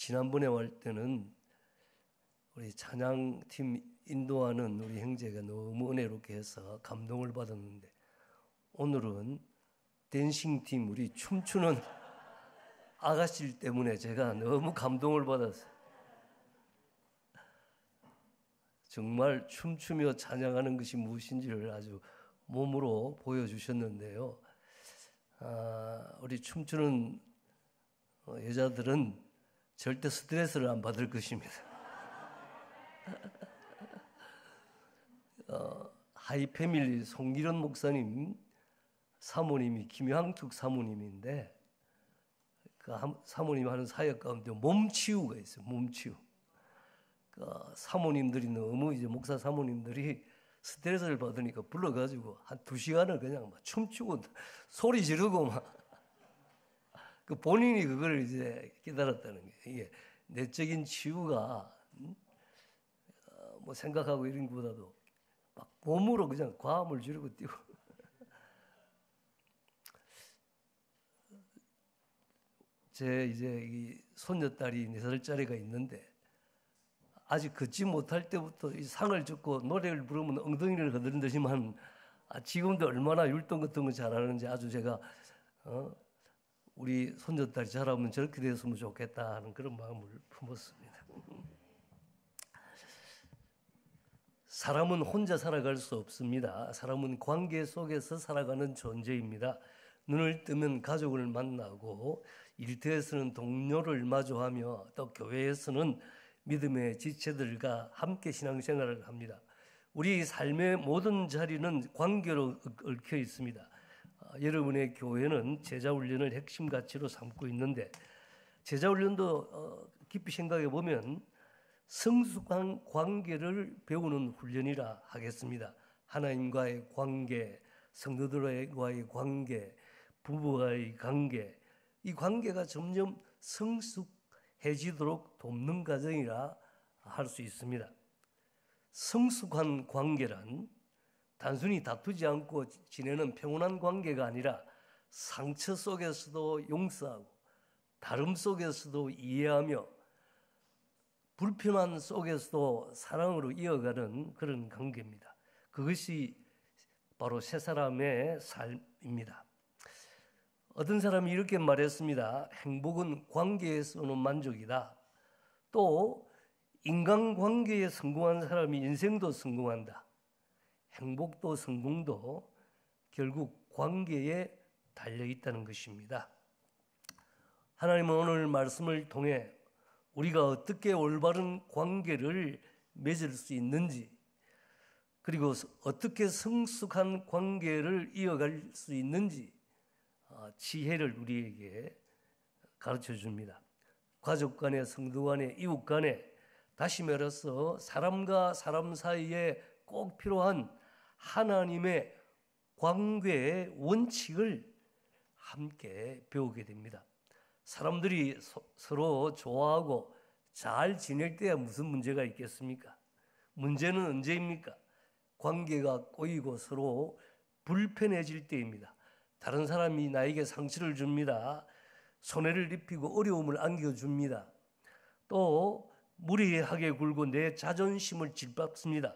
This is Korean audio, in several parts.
지난번에 할 때는 우리 찬양팀 인도하는 우리 형제가 너무 은혜롭게 해서 감동을 받았는데, 오늘은 댄싱팀 우리 춤추는 아가씨들 때문에 제가 너무 감동을 받았어요. 정말 춤추며 찬양하는 것이 무엇인지를 아주 몸으로 보여주셨는데요. 우리 춤추는 여자들은 절대 스트레스를 안 받을 것입니다. 하이패밀리 송기련 목사님 사모님이 김향숙 사모님인데, 그 사모님 하는 사역 가운데 몸치유가 있어요. 몸치유. 그 사모님들이 너무 이제 목사 사모님들이 스트레스를 받으니까 불러가지고 한 2시간을 그냥 막 춤추고 소리 지르고 막 그 본인이 그걸 이제 깨달았다는 게, 이게 내적인 치유가 뭐 생각하고 이런 것보다도 막 몸으로 그냥 과음을 지르고 뛰고. 제 이제 이 손녀딸이 4살짜리가 있는데, 아직 걷지 못할 때부터 이 상을 줍고 노래를 부르면 엉덩이를 흔들듯이만 지금도 얼마나 율동 같은 거 잘하는지 아주 제가 우리 손녀딸이 자라면 저렇게 됐으면 좋겠다 하는 그런 마음을 품었습니다. 사람은 혼자 살아갈 수 없습니다. 사람은 관계 속에서 살아가는 존재입니다. 눈을 뜨면 가족을 만나고, 일터에서는 동료를 마주하며, 또 교회에서는 믿음의 지체들과 함께 신앙생활을 합니다. 우리 삶의 모든 자리는 관계로 얽혀 있습니다. 여러분의 교회는 제자훈련을 핵심 가치로 삼고 있는데, 제자훈련도 깊이 생각해 보면 성숙한 관계를 배우는 훈련이라 하겠습니다. 하나님과의 관계, 성도들과의 관계, 부부와의 관계, 이 관계가 점점 성숙해지도록 돕는 과정이라 할 수 있습니다. 성숙한 관계란 단순히 다투지 않고 지내는 평온한 관계가 아니라 상처 속에서도 용서하고, 다름 속에서도 이해하며, 불편한 속에서도 사랑으로 이어가는 그런 관계입니다. 그것이 바로 세 사람의 삶입니다. 어떤 사람이 이렇게 말했습니다. 행복은 관계에서 오는 만족이다. 또 인간관계에 성공한 사람이 인생도 성공한다. 행복도 성공도 결국 관계에 달려있다는 것입니다. 하나님은 오늘 말씀을 통해 우리가 어떻게 올바른 관계를 맺을 수 있는지, 그리고 어떻게 성숙한 관계를 이어갈 수 있는지 지혜를 우리에게 가르쳐 줍니다. 가족 간에, 성도 간에, 이웃 간에, 다시 말해서 사람과 사람 사이에 꼭 필요한 하나님의 관계의 원칙을 함께 배우게 됩니다. 사람들이 서로 좋아하고 잘 지낼 때야 무슨 문제가 있겠습니까? 문제는 언제입니까? 관계가 꼬이고 서로 불편해질 때입니다. 다른 사람이 나에게 상처를 줍니다. 손해를 입히고 어려움을 안겨줍니다. 또 무리하게 굴고 내 자존심을 짓밟습니다.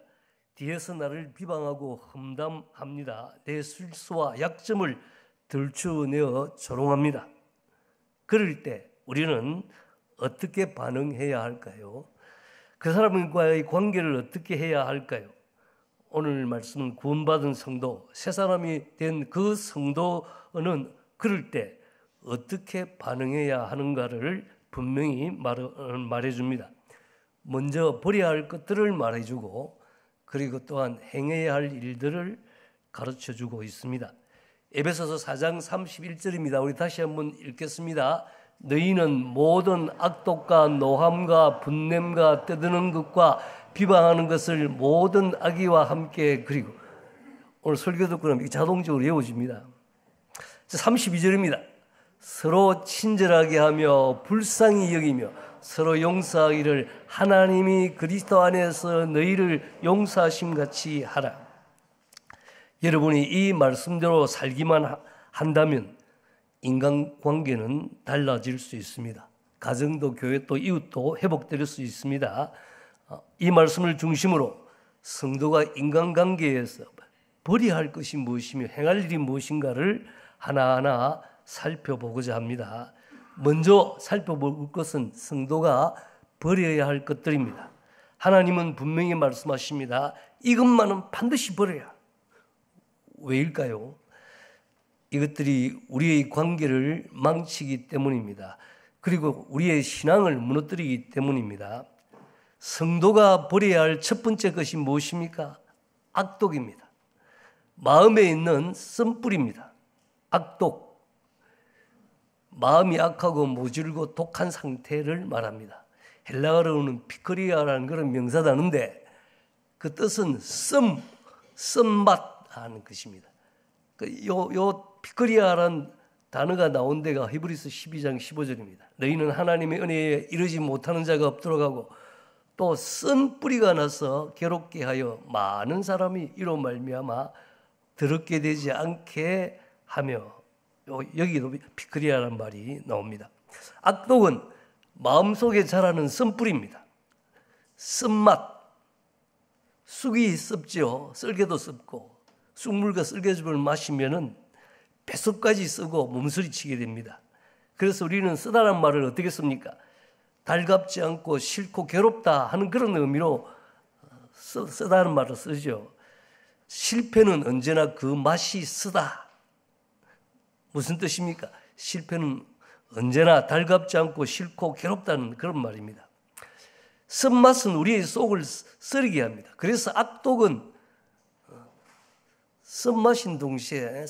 뒤에서 나를 비방하고 험담합니다. 내 실수와 약점을 들추어내어 조롱합니다. 그럴 때 우리는 어떻게 반응해야 할까요? 그 사람과의 관계를 어떻게 해야 할까요? 오늘 말씀은 구원받은 성도, 새 사람이 된 그 성도는 그럴 때 어떻게 반응해야 하는가를 분명히 말해줍니다. 먼저 버려야 할 것들을 말해주고, 그리고 또한 행해야 할 일들을 가르쳐주고 있습니다. 에베소서 4장 31절입니다. 우리 다시 한번 읽겠습니다. 너희는 모든 악독과 노함과 분냄과 떠드는 것과 비방하는 것을 모든 악의와 함께, 그리고 오늘 설교 듣고 나면 자동적으로 외워집니다. 32절입니다. 서로 친절하게 하며 불쌍히 여기며 서로 용서하기를 하나님이 그리스도 안에서 너희를 용서하심 같이 하라. 여러분이 이 말씀대로 살기만 한다면 인간관계는 달라질 수 있습니다. 가정도 교회 또 이웃도 회복될 수 있습니다. 이 말씀을 중심으로 성도가 인간관계에서 버려야 할 것이 무엇이며 행할 일이 무엇인가를 하나하나 살펴보고자 합니다. 먼저 살펴볼 것은 성도가 버려야 할 것들입니다. 하나님은 분명히 말씀하십니다. 이것만은 반드시 버려야. 왜일까요? 이것들이 우리의 관계를 망치기 때문입니다. 그리고 우리의 신앙을 무너뜨리기 때문입니다. 성도가 버려야 할 첫 번째 것이 무엇입니까? 악독입니다. 마음에 있는 쓴뿌리입니다. 악독. 마음이 악하고 모질고 독한 상태를 말합니다. 헬라어로는 피크리아라는 그런 명사단인데 그 뜻은 쓴맛 하는 것입니다. 요 피크리아라는 단어가 나온 데가 히브리서 12장 15절입니다. 너희는 하나님의 은혜에 이르지 못하는 자가 없도록 하고 또 쓴 뿌리가 나서 괴롭게 하여 많은 사람이 이로 말미암아 더럽게 되지 않게 하며 여기도 피크리아라는 말이 나옵니다. 악독은 마음속에 자라는 쓴뿌리입니다. 쓴맛, 쑥이 씁죠. 쓸개도 씁고 쑥물과 쓸개즙을 마시면은 뱃속까지 쓰고 몸서리치게 됩니다. 그래서 우리는 쓰다란 말을 어떻게 씁니까? 달갑지 않고 싫고 괴롭다 하는 그런 의미로 쓰다는 말을 쓰죠. 실패는 언제나 그 맛이 쓰다. 무슨 뜻입니까? 실패는 언제나 달갑지 않고 싫고 괴롭다는 그런 말입니다. 쓴맛은 우리의 속을 쓰리게 합니다. 그래서 악독은 쓴맛인 동시에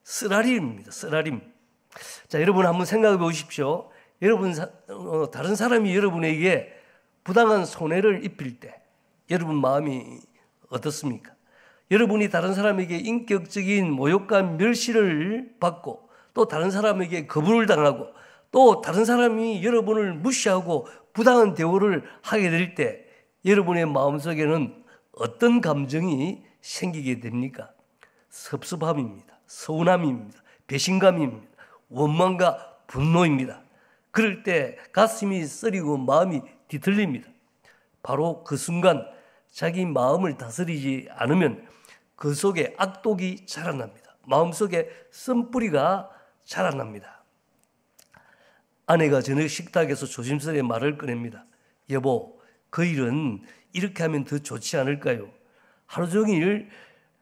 쓰라림입니다. 쓰라림. 자, 여러분 한번 생각해 보십시오. 여러분, 다른 사람이 여러분에게 부당한 손해를 입힐 때 여러분 마음이 어떻습니까? 여러분이 다른 사람에게 인격적인 모욕과 멸시를 받고 또 다른 사람에게 거부를 당하고 또 다른 사람이 여러분을 무시하고 부당한 대우를 하게 될 때 여러분의 마음속에는 어떤 감정이 생기게 됩니까? 섭섭함입니다. 서운함입니다. 배신감입니다. 원망과 분노입니다. 그럴 때 가슴이 쓰리고 마음이 뒤틀립니다. 바로 그 순간 자기 마음을 다스리지 않으면 그 속에 악독이 자라납니다. 마음속에 쓴뿌리가 자라납니다. 아내가 저녁 식탁에서 조심스레 말을 꺼냅니다. 여보, 그 일은 이렇게 하면 더 좋지 않을까요? 하루 종일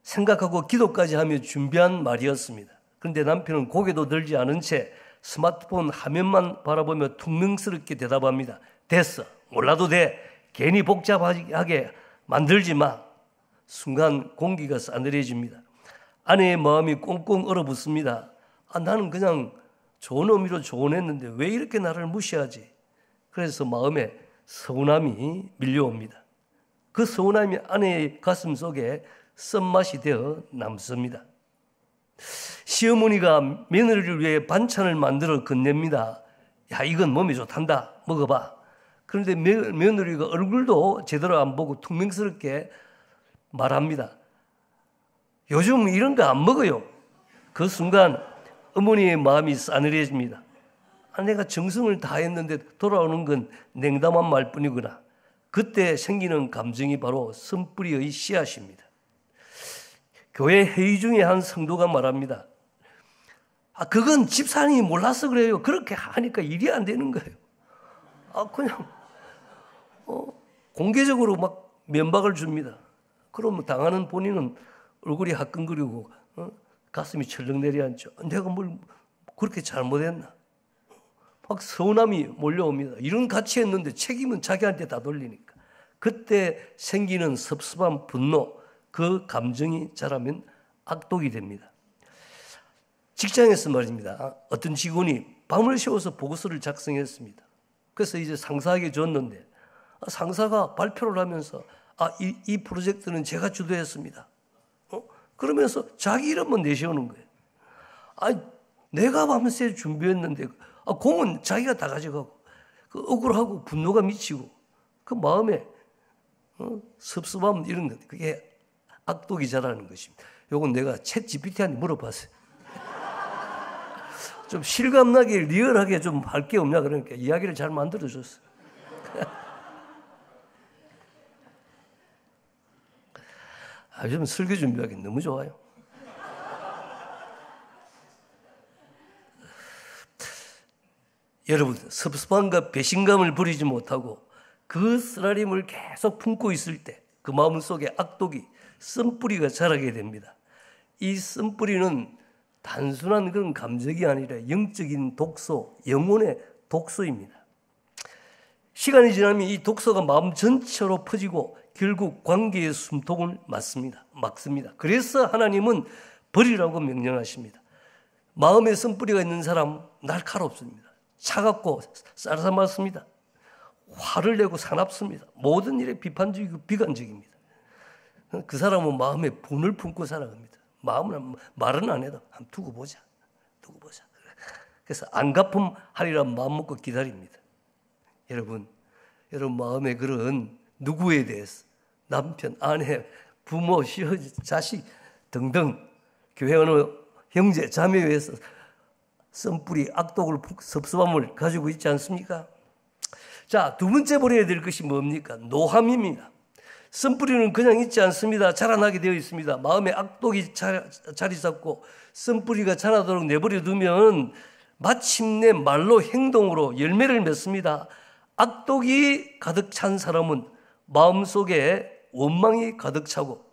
생각하고 기도까지 하며 준비한 말이었습니다. 그런데 남편은 고개도 들지 않은 채 스마트폰 화면만 바라보며 퉁명스럽게 대답합니다. 됐어. 몰라도 돼. 괜히 복잡하게 만들지 마. 순간 공기가 싸늘해집니다. 아내의 마음이 꽁꽁 얼어붙습니다. 나는 그냥 좋은 의미로 조언했는데 왜 이렇게 나를 무시하지? 그래서 마음에 서운함이 밀려옵니다. 그 서운함이 아내의 가슴 속에 쓴맛이 되어 남습니다. 시어머니가 며느리를 위해 반찬을 만들어 건넵니다. 야, 이건 몸에 좋단다. 먹어봐. 그런데 며느리가 얼굴도 제대로 안 보고 퉁명스럽게 말합니다. 요즘 이런 거 안 먹어요. 그 순간 어머니의 마음이 싸늘해집니다. 내가 정성을 다했는데 돌아오는 건 냉담한 말뿐이구나. 그때 생기는 감정이 바로 쓴뿌리의 씨앗입니다. 교회 회의 중에 한 성도가 말합니다. 그건 집사님이 몰라서 그래요. 그렇게 하니까 일이 안 되는 거예요. 그냥 공개적으로 막 면박을 줍니다. 그러면 당하는 본인은 얼굴이 화끈거리고 가슴이 철렁 내려앉죠. 내가 뭘 그렇게 잘못했나? 막 서운함이 몰려옵니다. 이런 같이 했는데 책임은 자기한테 다 돌리니까. 그때 생기는 섭섭한 분노, 그 감정이 자라면 악독이 됩니다. 직장에서 말입니다. 어떤 직원이 밤을 새워서 보고서를 작성했습니다. 그래서 이제 상사에게 줬는데 상사가 발표를 하면서 이 프로젝트는 제가 주도했습니다. 그러면서 자기 이름만 내세우는 거예요. 내가 밤새 준비했는데 공은 자기가 다 가져가고 그 억울하고 분노가 미치고 그 마음에 섭섭함 이런 것 그게 악독이 자라는 것입니다. 요건 내가 챗 GPT한테 물어봤어요. 좀 실감나게 리얼하게 좀 할 게 없냐 그러니까 이야기를 잘 만들어줬어. 요즘 설교 준비하기 너무 좋아요. 여러분, 섭섭함과 배신감을 버리지 못하고 그 쓰라림을 계속 품고 있을 때 그 마음속에 악독이 쓴뿌리가 자라게 됩니다. 이 쓴뿌리는 단순한 그런 감정이 아니라 영적인 독소, 영혼의 독소입니다. 시간이 지나면 이 독소가 마음 전체로 퍼지고 결국 관계의 숨통을 막습니다. 그래서 하나님은 버리라고 명령하십니다. 마음에 쓴뿌리가 있는 사람 날카롭습니다. 차갑고 쌀쌀맞습니다. 화를 내고 사납습니다. 모든 일에 비판적이고 비관적입니다. 그 사람은 마음에 분을 품고 살아갑니다. 마음은 말은 안 해도 한번 두고 보자. 그래서 안갚음하리란 마음 먹고 기다립니다. 여러분 마음에 그런 누구에 대해서 남편, 아내, 부모, 시어, 자식 등등 교회 어느 형제, 자매에 의해서 쓴뿌리, 악독을, 섭섭함을 가지고 있지 않습니까? 자, 두 번째 버려야 될 것이 뭡니까? 노함입니다. 쓴뿌리는 그냥 있지 않습니다. 자라나게 되어 있습니다. 마음에 악독이 자리 잡고 쓴뿌리가 자라도록 내버려 두면 마침내 말로 행동으로 열매를 맺습니다. 악독이 가득 찬 사람은 마음속에 원망이 가득 차고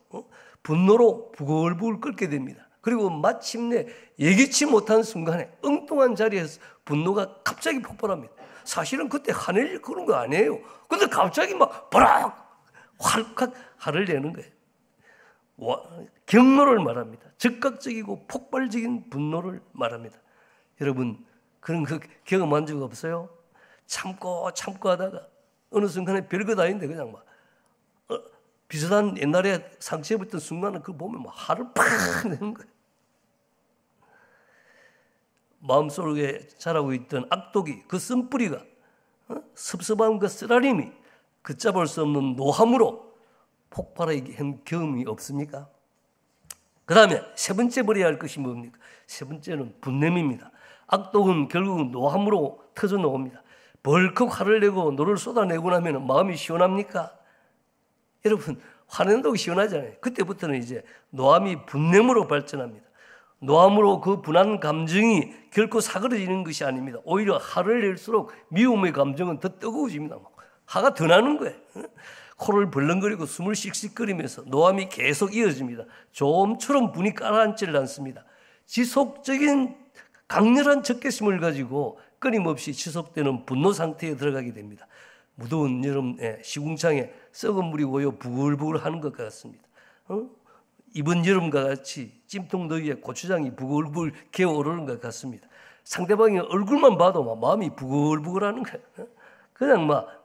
분노로 부글부글 끓게 됩니다. 그리고 마침내 예기치 못한 순간에 엉뚱한 자리에서 분노가 갑자기 폭발합니다. 사실은 그때 화낼 그런 거 아니에요. 근데 갑자기 막 버럭 활칵 화를 내는 거예요. 경로를 말합니다. 즉각적이고 폭발적인 분노를 말합니다. 여러분 그런 거 경험한 적 없어요? 참고 하다가 어느 순간에 별것 아닌데 그냥 막 비슷한 옛날에 상처 입었던 순간은 그거 보면 막 화를 팍 내는 거예요. 마음속에 자라고 있던 악독이 그 쓴뿌리가 섭섭함과 쓰라림이 걷잡을 수 없는 노함으로 폭발하게 한 경험이 없습니까? 그 다음에 세 번째 버려야 할 것이 뭡니까? 세 번째는 분냄입니다. 악독은 결국은 노함으로 터져 나옵니다. 벌컥 화를 내고 노를 쏟아내고 나면 마음이 시원합니까? 여러분 화낸다고 시원하잖아요. 그때부터는 이제 노함이 분냄으로 발전합니다. 노함으로 그 분한 감정이 결코 사그러지는 것이 아닙니다. 오히려 화를 낼수록 미움의 감정은 더 뜨거워집니다. 화가 더 나는 거예요. 코를 벌렁거리고 숨을 씩씩거리면서 노함이 계속 이어집니다. 좀처럼 분이 가라앉지를 않습니다. 지속적인 강렬한 적개심을 가지고 끊임없이 지속되는 분노 상태에 들어가게 됩니다. 무더운 여름에 시궁창에 썩은 물이 고여 부글부글 하는 것 같습니다. 이번 여름과 같이 찜통더위에 고추장이 부글부글 개어오르는 것 같습니다. 상대방의 얼굴만 봐도 막 마음이 부글부글하는 거예요. 그냥 막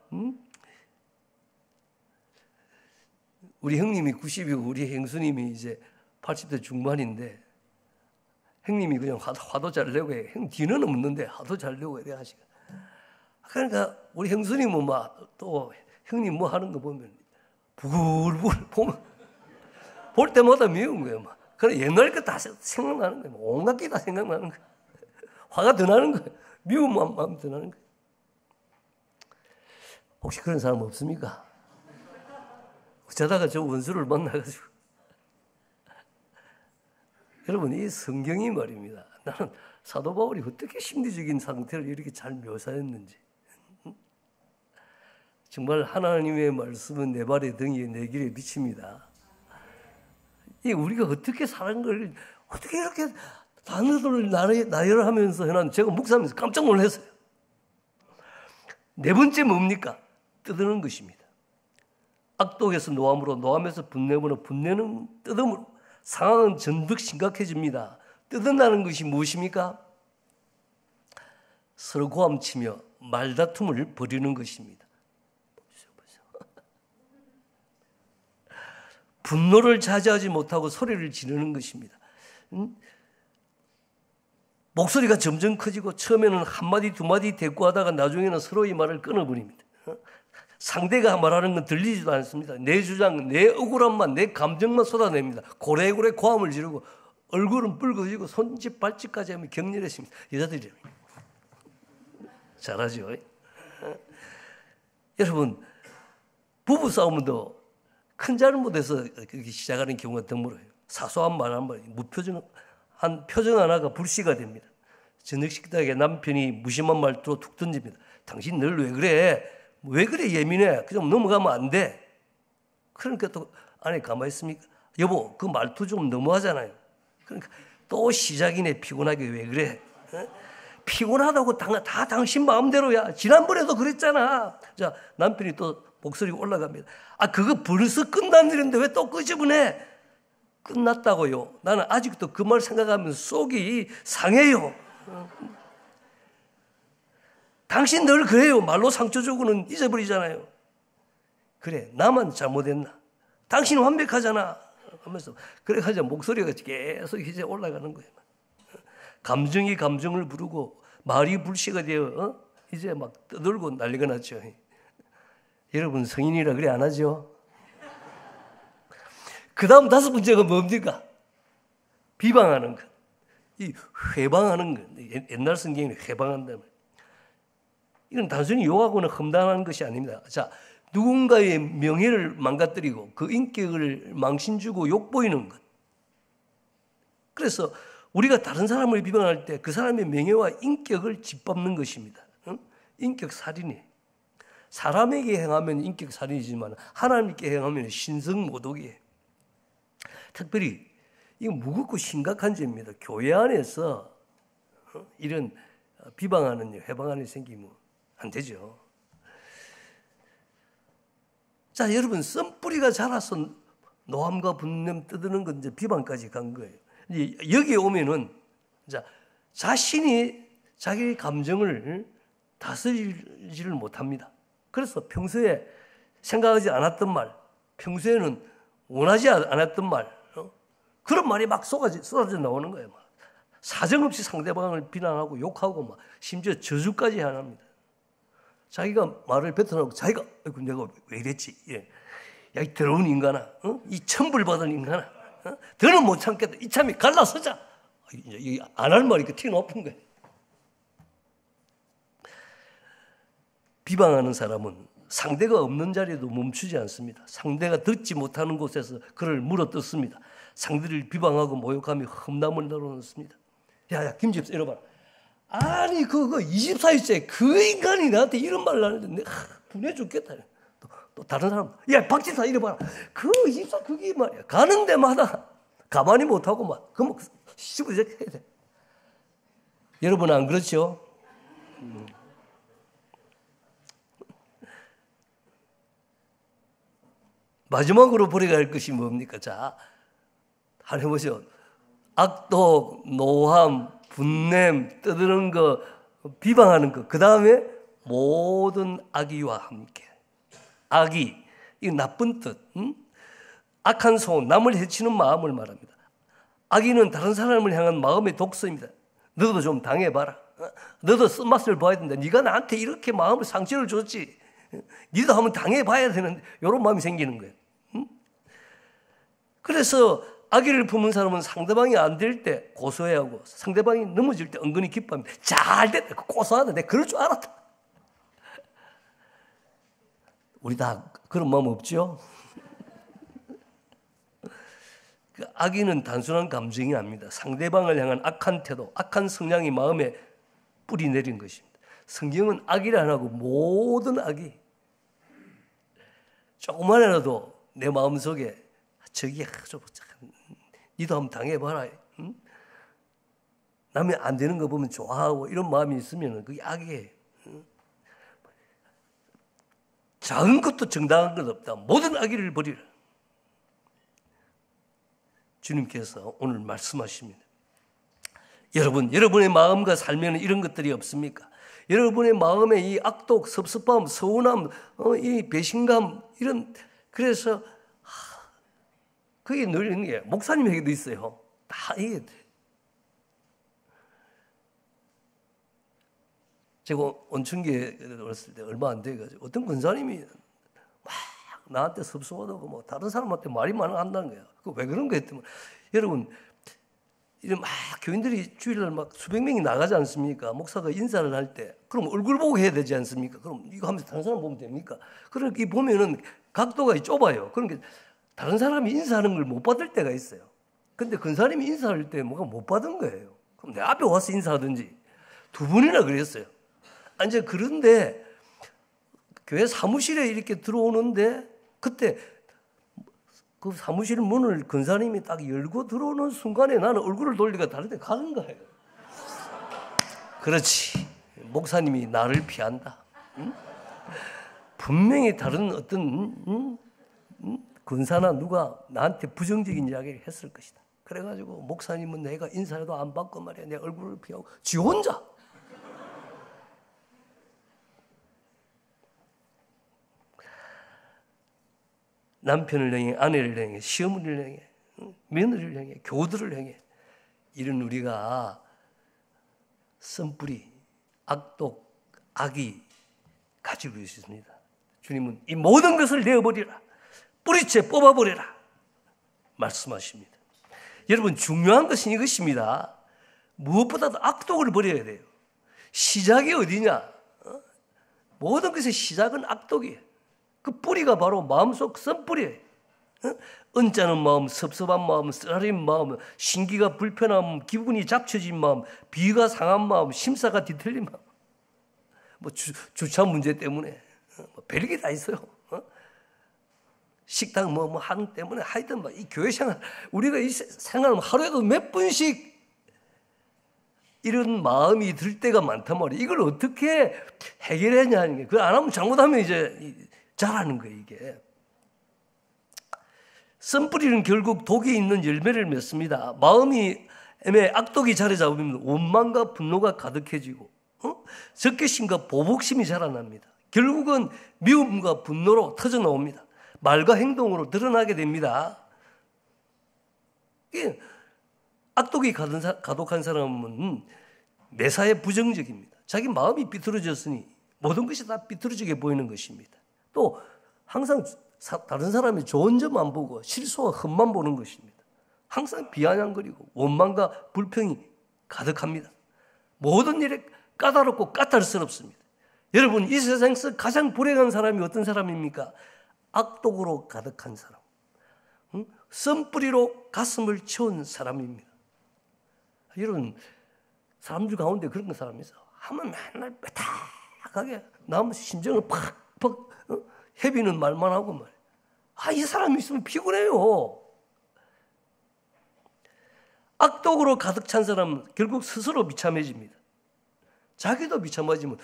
우리 형님이 90이고 우리 형수님이 이제 80대 중반인데 형님이 그냥 화도 잘 내고 해. 형 뒤는 없는데 화도 잘 내고 해야 하시고. 그러니까 우리 형수님은 막 또 형님 뭐 하는 거 보면 부글부글 보면 볼 때마다 미운 거예요. 막. 그래 옛날 거 다 생각나는 거예요. 온갖 게 다 생각나는 거예요. 화가 더 나는 거예요. 미운 마음 더 나는 거예요. 혹시 그런 사람 없습니까? 어쩌다가 저 원수를 만나가지고. 여러분 이 성경이 말입니다. 나는 사도 바울이 어떻게 심리적인 상태를 이렇게 잘 묘사했는지. 정말 하나님의 말씀은 내 발의 등이에 내 길에 비칩니다. 이 우리가 어떻게 사는 걸 어떻게 이렇게 단어들을 나열하면서 해놨는지 제가 묵상하면서 깜짝 놀랐어요. 네 번째 뭡니까? 뜯는 것입니다. 악독에서 노함으로, 노함에서 분냄으로, 분내는 뜯음으로 상황은 전득 심각해집니다. 뜯는다는 것이 무엇입니까? 서로 고함치며 말다툼을 벌이는 것입니다. 분노를 자제하지 못하고 소리를 지르는 것입니다. 목소리가 점점 커지고 처음에는 한마디 두마디 대꾸하다가 나중에는 서로의 말을 끊어버립니다. 상대가 말하는 건 들리지도 않습니다. 내 주장, 내 억울함만, 내 감정만 쏟아냅니다. 고래고래 고함을 지르고 얼굴은 붉어지고 손짓 발짓까지 하면 격렬해집니다. 여자들이 잘하죠. 여러분, 부부싸움도 큰 잘못에서 그렇게 시작하는 경우가 드물어요. 사소한 말 한 번, 무표정한 표정 하나가 불씨가 됩니다. 저녁 식탁에 남편이 무심한 말투로 툭 던집니다. 당신 늘 왜 그래? 왜 그래 예민해? 그냥 넘어가면 안 돼. 그러니까 또 아내 가만히 있습니까? 여보, 그 말투 좀 너무하잖아요. 그러니까 또 시작이네. 피곤하게 왜 그래? 피곤하다고 다 당신 마음대로야. 지난번에도 그랬잖아. 자, 남편이 또 목소리가 올라갑니다. 아, 그거 벌써 끝난 일인데 왜 또 끄집어내? 끝났다고요. 나는 아직도 그 말 생각하면 속이 상해요. 당신 늘 그래요. 말로 상처 주고는 잊어버리잖아요. 그래, 나만 잘못했나? 당신은 완벽하잖아. 하면서 그래 가지고 목소리가 계속 이제 올라가는 거예요. 감정이 감정을 부르고 말이 불씨가 되어 이제 막 떠들고 난리가 났죠. 여러분 성인이라 그래 안 하죠? 그 다음 5번째가 뭡니까? 비방하는 것. 이 회방하는 것. 옛날 성경에 회방한다면 이건 단순히 욕하거나 험담하는 것이 아닙니다. 자, 누군가의 명예를 망가뜨리고 그 인격을 망신주고 욕보이는 것. 그래서 우리가 다른 사람을 비방할 때 그 사람의 명예와 인격을 짓밟는 것입니다. 인격 살인이. 사람에게 행하면 인격 살인이지만 하나님께 행하면 신성모독이에요. 특별히 이거 무겁고 심각한 죄입니다. 교회 안에서 이런 비방하는 일, 회방하는 일 생기면 안 되죠. 자, 여러분 썬뿌리가 자라서 노함과 분냄 떠드는 건 이제 비방까지 간 거예요. 여기에 오면은 자, 자신이 자기 감정을 다스리지를 못합니다. 그래서 평소에 생각하지 않았던 말, 평소에는 원하지 않았던 말, 그런 말이 막 쏟아져 나오는 거예요. 사정없이 상대방을 비난하고 욕하고 막 심지어 저주까지 합니다. 자기가 말을 뱉어놓고 자기가 아이고 내가 왜 이랬지? 예. 야, 이 더러운 인간아, 이 천벌받은 인간아, 더는 못 참겠다. 이참에 갈라서자. 안 할 말이 티 높은 거예요. 비방하는 사람은 상대가 없는 자리에도 멈추지 않습니다. 상대가 듣지 못하는 곳에서 그를 물어뜯습니다. 상대를 비방하고 모욕하며 험담을 늘어놓습니다. 야, 김 집사 이러봐. 아니 그거 24일째 그 인간이 나한테 이런 말을 하는데 내가 분해 죽겠다. 또 다른 사람, 야 박집사 이러봐. 그 24 그게 말이야. 가는 데마다 가만히 못하고 막 그럼 씹어져 해야 돼. 여러분 안 그렇죠? 마지막으로 버려갈 것이 뭡니까? 자, 한번 해보죠. 악독, 노함, 분냄, 떠드는 거, 비방하는 거. 그 다음에 모든 악의와 함께. 악의, 이 나쁜 뜻, 악한 소원, 남을 해치는 마음을 말합니다. 악의는 다른 사람을 향한 마음의 독서입니다. 너도 좀 당해봐라. 너도 쓴맛을 봐야 된다. 네가 나한테 이렇게 마음을 상처를 줬지. 네도 한번 당해봐야 되는데 이런 마음이 생기는 거예요. 그래서 악의를 품은 사람은 상대방이 안 될 때 고소해하고 상대방이 넘어질 때 은근히 기뻐합니다. 잘 됐다. 고소하다. 내가 그럴 줄 알았다. 우리 다 그런 마음 없죠? 그 악의는 단순한 감정이 아닙니다. 상대방을 향한 악한 태도, 악한 성향이 마음에 뿌리 내린 것입니다. 성경은 악의를 안 하고 모든 악의, 조그만이라도 내 마음속에 저기 니도 한번 당해봐라. 응? 남이 안 되는 거 보면 좋아하고 이런 마음이 있으면 그게 악이에요. 응? 작은 것도 정당한 것 없다. 모든 악의를 버리라. 주님께서 오늘 말씀하십니다. 여러분, 여러분의 마음과 살면 이런 것들이 없습니까? 여러분의 마음에 이 악독, 섭섭함, 서운함, 이 배신감 이런 그래서 그게 늘 있는 게 목사님에게도 있어요. 다 이게 제가 온천교에 어렸을 때 얼마 안 돼가지고 어떤 권사님이 막 나한테 섭섭하다고 뭐 다른 사람한테 말이 많아 한다는 거야. 그 왜 그런 거 했더니 여러분 이런 막 교인들이 주일날 막 수백 명이 나가지 않습니까? 목사가 인사를 할 때. 그럼 얼굴 보고 해야 되지 않습니까? 그럼 이거 하면서 다른 사람 보면 됩니까? 그렇게 보면은 각도가 좁아요. 그러니까 다른 사람이 인사하는 걸 못 받을 때가 있어요. 근데 근사님이 인사할 때 뭐가 못 받은 거예요. 그럼 내 앞에 와서 인사하든지. 두 번이나 그랬어요. 이제 그런데 교회 사무실에 이렇게 들어오는데 그때 그 사무실 문을 근사님이 딱 열고 들어오는 순간에 나는 얼굴을 돌리가 다른 데 가는 거예요. 그렇지. 목사님이 나를 피한다. 응? 분명히 다른 어떤 근사나 누가 나한테 부정적인 이야기를 했을 것이다. 그래가지고 목사님은 내가 인사해도 안 받고 말이야. 내 얼굴을 피하고 지 혼자. 남편을 향해, 아내를 향해, 시어머니를 향해, 며느리를 향해, 교우들을 향해 이런 우리가 썸뿌리, 악독, 악이 가지고 있습니다. 주님은 이 모든 것을 내어버리라. 뿌리째 뽑아버리라. 말씀하십니다. 여러분 중요한 것은 이것입니다. 무엇보다도 악독을 버려야 돼요. 시작이 어디냐? 모든 것의 시작은 악독이에요. 그 뿌리가 바로 마음속 썸뿌리예요. 언짢은 마음, 섭섭한 마음, 쓰라린 마음, 신기가 불편함, 기분이 잡쳐진 마음, 비위가 상한 마음, 심사가 뒤틀린 마음. 뭐 주차 문제 때문에 별게 다 있어요. 식당 뭐 하는 때문에 하여튼 이 교회 생활 우리가 이 생활하면 하루에도 몇 번씩 이런 마음이 들 때가 많단 말이에요. 이걸 어떻게 해결하냐는 게 그걸 안 하면 잘못하면 이제 잘하는 거예요, 이게. 썸뿌리는 결국 독이 있는 열매를 맺습니다. 마음이 악독이 자리 잡으면 원망과 분노가 가득해지고 적개심과 보복심이 자라납니다. 결국은 미움과 분노로 터져 나옵니다. 말과 행동으로 드러나게 됩니다. 악독이 가득한 사람은 매사에 부정적입니다. 자기 마음이 삐뚤어졌으니 모든 것이 다 삐뚤어지게 보이는 것입니다. 또 항상 다른 사람의 좋은 점만 보고 실수와 흠만 보는 것입니다. 항상 비아냥거리고 원망과 불평이 가득합니다. 모든 일에 까다롭고 까탈스럽습니다. 여러분 이 세상에서 가장 불행한 사람이 어떤 사람입니까? 악독으로 가득한 사람. 썸뿌리로 가슴을 채운 사람입니다. 여러분 사람들 가운데 그런 사람이 있어. 하면 맨날 빼딱하게 남 심정을 팍팍 헤비는 말만 하고 말이야. 이 사람이 있으면 피곤해요. 악독으로 가득 찬 사람은 결국 스스로 비참해집니다. 자기도 비참해지면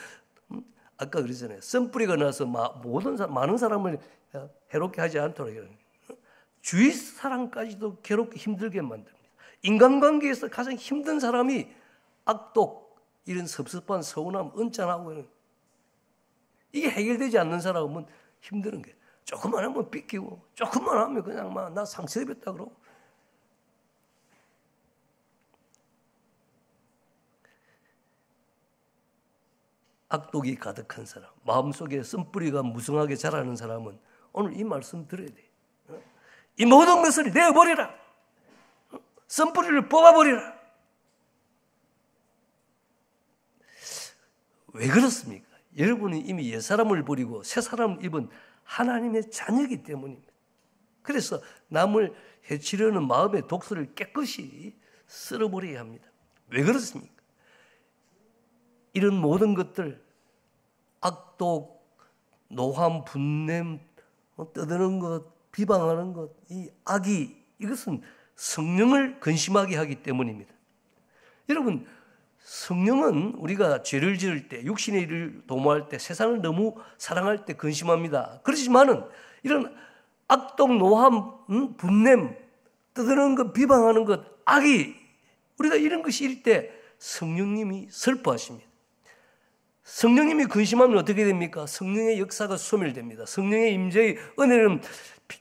아까 그랬잖아요. 썸뿌리가 나서 많은 사람을 해롭게 하지 않도록 주위 사람까지도 괴롭게 힘들게 만듭니다. 인간관계에서 가장 힘든 사람이 악독, 이런 섭섭한 서운함, 언짢아하고 이게 해결되지 않는 사람은 힘드는 거예요. 조금만 하면 삐끼고 조금만 하면 그냥 나 상처 입었다 그러고. 악독이 가득한 사람, 마음속에 씀뿌리가 무성하게 자라는 사람은 오늘 이 말씀 들어야 돼요. 이 모든 것을 내어버리라. 씀뿌리를 뽑아버리라. 왜 그렇습니까? 여러분이 이미 옛사람을 버리고 새사람을 입은 하나님의 자녀이기 때문입니다. 그래서 남을 해치려는 마음의 독소를 깨끗이 쓸어버려야 합니다. 왜 그렇습니까? 이런 모든 것들, 악독, 노함, 분냄, 떠드는 것, 비방하는 것, 이 악이, 이것은 성령을 근심하게 하기 때문입니다. 여러분, 성령은 우리가 죄를 지을 때, 육신의 일을 도모할 때, 세상을 너무 사랑할 때 근심합니다. 그렇지만은 이런 악독, 노함, 분냄, 떠드는 것, 비방하는 것, 악이 우리가 이런 것이 일 때 성령님이 슬퍼하십니다. 성령님이 근심하면 어떻게 됩니까? 성령의 역사가 소멸됩니다. 성령의 임재의 은혜는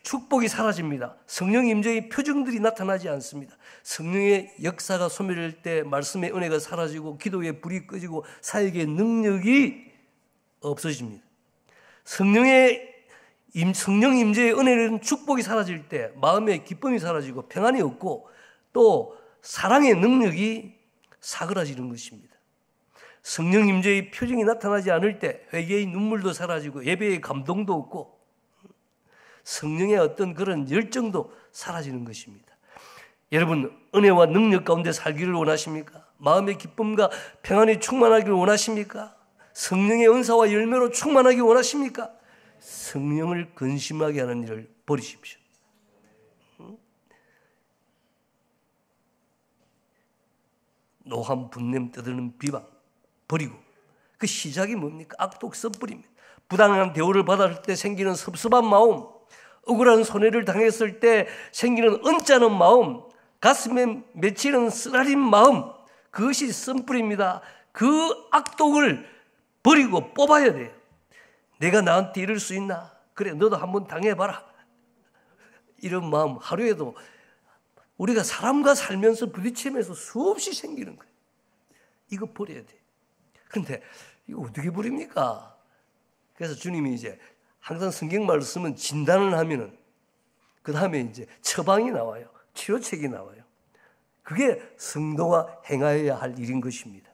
축복이 사라집니다. 성령 임재의 표정들이 나타나지 않습니다. 성령의 역사가 소멸될 때 말씀의 은혜가 사라지고 기도의 불이 꺼지고 사역의 능력이 없어집니다. 성령 임재의 은혜는 축복이 사라질 때 마음의 기쁨이 사라지고 평안이 없고 또 사랑의 능력이 사그라지는 것입니다. 성령 임재의 표정이 나타나지 않을 때 회개의 눈물도 사라지고 예배의 감동도 없고 성령의 어떤 그런 열정도 사라지는 것입니다. 여러분, 은혜와 능력 가운데 살기를 원하십니까? 마음의 기쁨과 평안이 충만하기를 원하십니까? 성령의 은사와 열매로 충만하기 원하십니까? 성령을 근심하게 하는 일을 버리십시오. 노함, 분냄, 떠드는 비방 버리고, 그 시작이 뭡니까? 악독 섣부립니다. 부당한 대우를 받았을 때 생기는 섭섭한 마음, 억울한 손해를 당했을 때 생기는 언짢은 마음, 가슴에 맺히는 쓰라린 마음, 그것이 썸뿌리입니다. 그 악독을 버리고 뽑아야 돼요. 내가 나한테 이럴 수 있나? 그래, 너도 한번 당해봐라. 이런 마음 하루에도 우리가 사람과 살면서 부딪히면서 수없이 생기는 거예요. 이거 버려야 돼요. 그런데 이거 어떻게 버립니까? 그래서 주님이 이제 항상 성경 말씀은 진단을 하면은 그 다음에 이제 처방이 나와요. 치료책이 나와요. 그게 성도가 행하여야 할 일인 것입니다.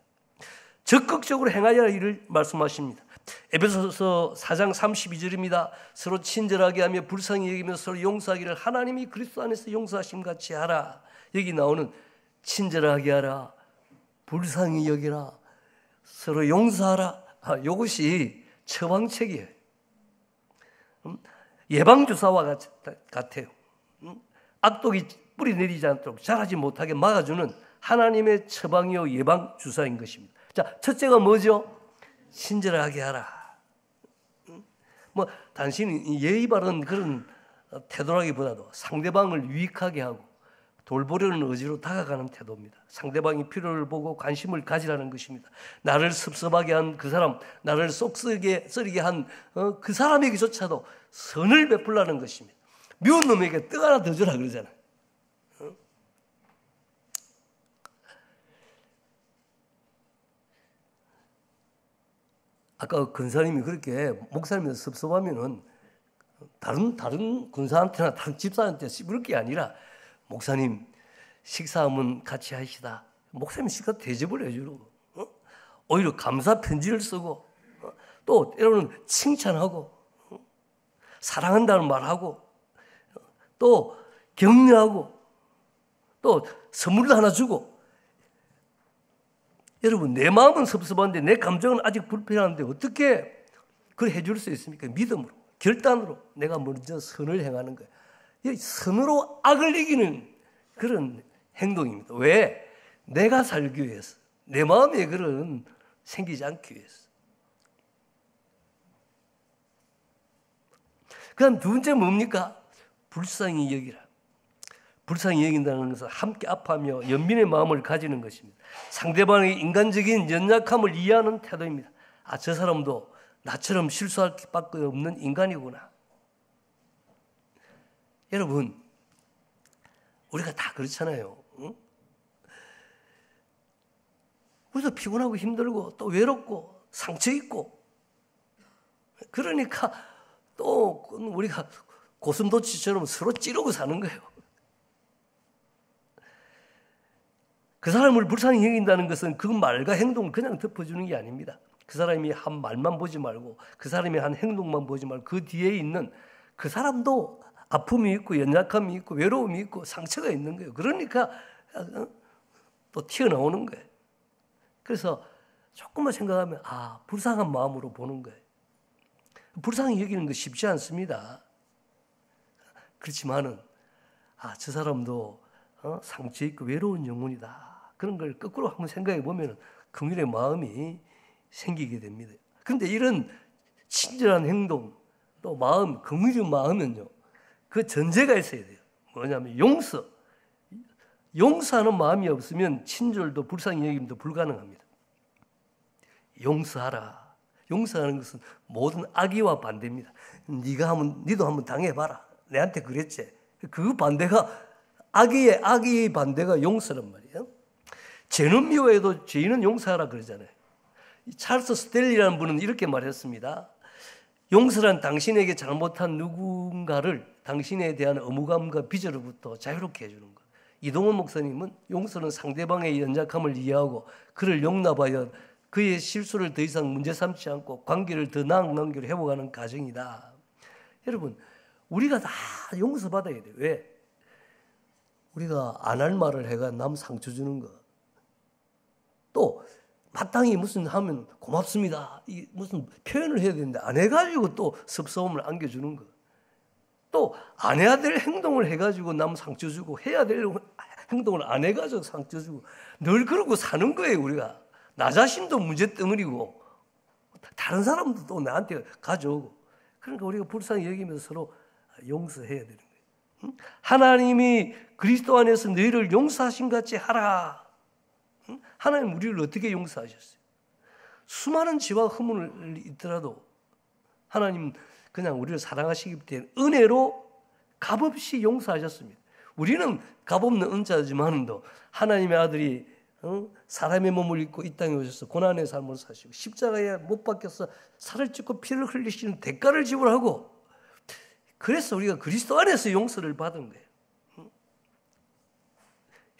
적극적으로 행하여야 할 일을 말씀하십니다. 에베소서 4장 32절입니다. 서로 친절하게 하며 불쌍히 여기며 서로 용서하기를 하나님이 그리스도 안에서 용서하심 같이 하라. 여기 나오는 친절하게 하라, 불쌍히 여기라, 서로 용서하라. 이것이 처방책이에요. 예방주사와 같아요. 악독이 뿌리 내리지 않도록 자라지 못하게 막아주는 하나님의 처방이요 예방주사인 것입니다. 자, 첫째가 뭐죠? 친절하게 하라. 뭐 단순히 예의 바른 그런 태도라기보다도 상대방을 유익하게 하고 돌보려는 의지로 다가가는 태도입니다. 상대방이 필요를 보고 관심을 가지라는 것입니다. 나를 섭섭하게 한 그 사람, 나를 속 썩이게 한 그 사람에게조차도 선을 베풀라는 것입니다. 미운 놈에게 떡 하나 더 주라 그러잖아요. 아까 근사님이 그렇게 목사님한테 섭섭하면은 다른 군사한테나 다른 집사한테 씹을 게 아니라 목사님 식사하면 같이 하시다. 목사님 식사 대접을 해주고 오히려 감사 편지를 쓰고 또 때로는 칭찬하고 사랑한다는 말하고 또 격려하고 또 선물도 하나 주고. 여러분, 내 마음은 섭섭한데 내 감정은 아직 불편한데 어떻게 그걸 해줄 수 있습니까? 믿음으로, 결단으로 내가 먼저 선을 행하는 거예요. 선으로 악을 이기는 그런 행동입니다. 왜? 내가 살기 위해서, 내 마음에 그런 생기지 않기 위해서. 그 다음 두 번째 뭡니까? 불쌍히 여기라. 불쌍히 여긴다는 것은 함께 아파하며 연민의 마음을 가지는 것입니다. 상대방의 인간적인 연약함을 이해하는 태도입니다. 아, 저 사람도 나처럼 실수할 수밖에 없는 인간이구나. 여러분, 우리가 다 그렇잖아요. 응? 우리도 피곤하고 힘들고 또 외롭고 상처 있고 그러니까 또 우리가 고슴도치처럼 서로 찌르고 사는 거예요. 그 사람을 불쌍히 여긴다는 것은 그 말과 행동을 그냥 덮어주는 게 아닙니다. 그 사람이 한 말만 보지 말고 그 사람이 한 행동만 보지 말고 그 뒤에 있는 그 사람도 아픔이 있고 연약함이 있고 외로움이 있고 상처가 있는 거예요. 그러니까 또 튀어나오는 거예요. 그래서 조금만 생각하면 불쌍한 마음으로 보는 거예요. 불쌍히 여기는 거 쉽지 않습니다. 그렇지만은 저 사람도 상처 있고 외로운 영혼이다. 그런 걸 거꾸로 한번 생각해 보면 긍휼의 마음이 생기게 됩니다. 그런데 이런 친절한 행동, 또 마음, 긍휼의 마음은요, 그 전제가 있어야 돼요. 뭐냐면 용서. 용서하는 마음이 없으면 친절도 불쌍히 여김도 불가능합니다. 용서하라. 용서하는 것은 모든 악의와 반대입니다. 니도 한번 당해봐라. 내한테 그랬지. 그 반대가 악의 반대가 용서란 말이에요. 죄는 미워해도 죄인은 용서하라 그러잖아요. 찰스 스텔리라는 분은 이렇게 말했습니다. 용서란 당신에게 잘못한 누군가를 당신에 대한 의무감과 빚으로부터 자유롭게 해주는 것. 이동원 목사님은 용서는 상대방의 연약함을 이해하고 그를 용납하여 그의 실수를 더 이상 문제 삼지 않고 관계를 더 나은 관계로 회복하는 과정이다. 여러분, 우리가 다 용서받아야 돼요. 왜? 우리가 안 할 말을 해가 남 상처 주는 거. 또 마땅히 무슨 하면 고맙습니다. 무슨 표현을 해야 되는데 안 해가지고 또 섭섭함을 안겨주는 거. 또 안 해야 될 행동을 해가지고 남 상처 주고 해야 될 행동을 안 해가지고 상처 주고 늘 그러고 사는 거예요. 우리가. 나 자신도 문제덩어리고 다른 사람도 또 나한테 가져오고. 그러니까 우리가 불쌍히 여기면서 서로 용서해야 되는 거예요. 하나님이 그리스도 안에서 너희를 용서하신 같이 하라. 하나님 우리를 어떻게 용서하셨어요? 수많은 죄와 허물이 있더라도 하나님 그냥 우리를 사랑하시기 때문에 은혜로 값없이 용서하셨습니다. 우리는 값없는 은자지만도 하나님의 아들이 사람의 몸을 입고 이 땅에 오셔서 고난의 삶을 사시고 십자가에 못 박혀서 살을 찢고 피를 흘리시는 대가를 지불하고 그래서 우리가 그리스도 안에서 용서를 받은 거예요.